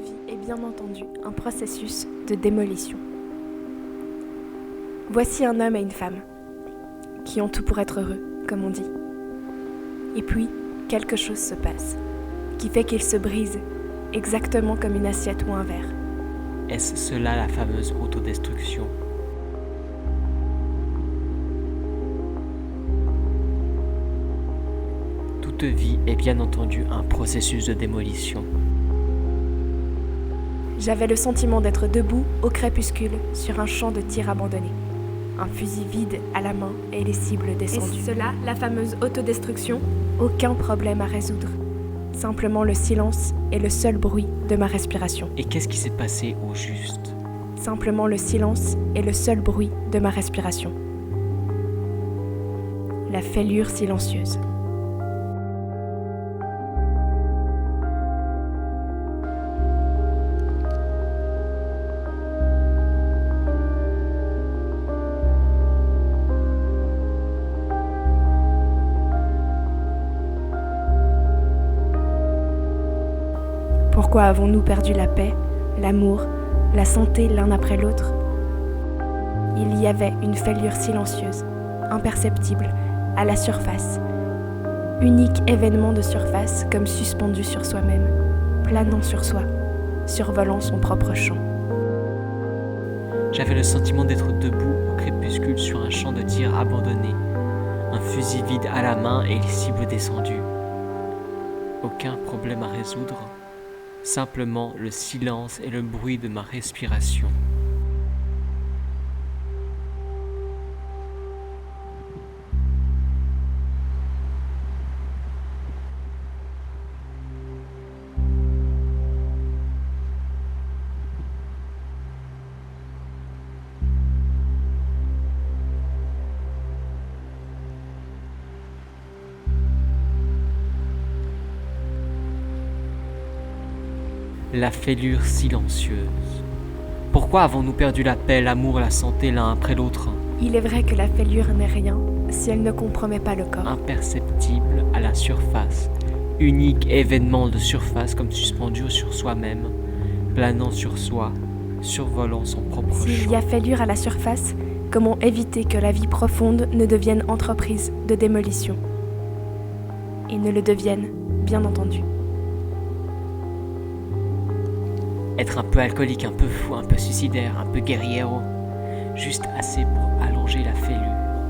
vie est bien entendu un processus de démolition. Voici un homme et une femme qui ont tout pour être heureux, comme on dit. Et puis, quelque chose se passe qui fait qu'ils se brisent, exactement comme une assiette ou un verre. Est-ce cela la fameuse autodestruction ? Toute vie est bien entendu un processus de démolition. J'avais le sentiment d'être debout au crépuscule sur un champ de tir abandonné. Un fusil vide à la main et les cibles descendues. Est-ce cela, la fameuse autodestruction ? Aucun problème à résoudre. Simplement le silence et le seul bruit de ma respiration. Et qu'est-ce qui s'est passé au juste ? Simplement le silence et le seul bruit de ma respiration. La fêlure silencieuse. Pourquoi avons-nous perdu la paix, l'amour, la santé l'un après l'autre ? Il y avait une fêlure silencieuse, imperceptible, à la surface. Unique événement de surface comme suspendu sur soi-même, planant sur soi, survolant son propre champ. J'avais le sentiment d'être debout au crépuscule sur un champ de tir abandonné, un fusil vide à la main et les cibles descendues. Aucun problème à résoudre. Simplement le silence et le bruit de ma respiration. La fêlure silencieuse. Pourquoi avons-nous perdu la paix, l'amour, la santé l'un après l'autre ? Il est vrai que la fêlure n'est rien si elle ne compromet pas le corps. Imperceptible à la surface, unique événement de surface comme suspendu sur soi-même, planant sur soi, survolant son propre champ. S'il y a fêlure à la surface, comment éviter que la vie profonde ne devienne entreprise de démolition ? Et ne le devienne, bien entendu. Être un peu alcoolique, un peu fou, un peu suicidaire, un peu guerriero. Juste assez pour allonger la fêlure.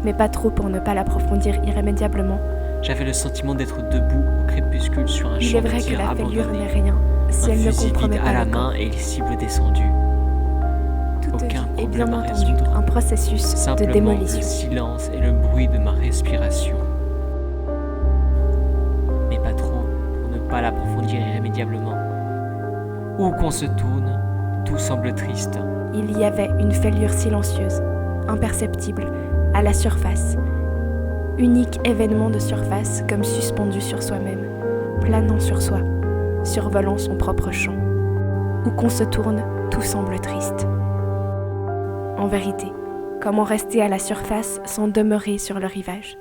Mais pas trop pour ne pas l'approfondir irrémédiablement. J'avais le sentiment d'être debout au crépuscule sur un champ de tir abandonné. Il est vrai que la fêlure n'est rien si elle ne compromet pas à la le corps. main et les cibles descendues. Toute Aucun vie est bien problème à entendu résoudre. un processus Simplement de démolition. le silence et le bruit de ma respiration. Mais pas trop pour ne pas l'approfondir irrémédiablement. Où qu'on se tourne, tout semble triste. Il y avait une fêlure silencieuse, imperceptible, à la surface. Unique événement de surface comme suspendu sur soi-même, planant sur soi, survolant son propre champ. Où qu'on se tourne, tout semble triste. En vérité, comment rester à la surface sans demeurer sur le rivage ?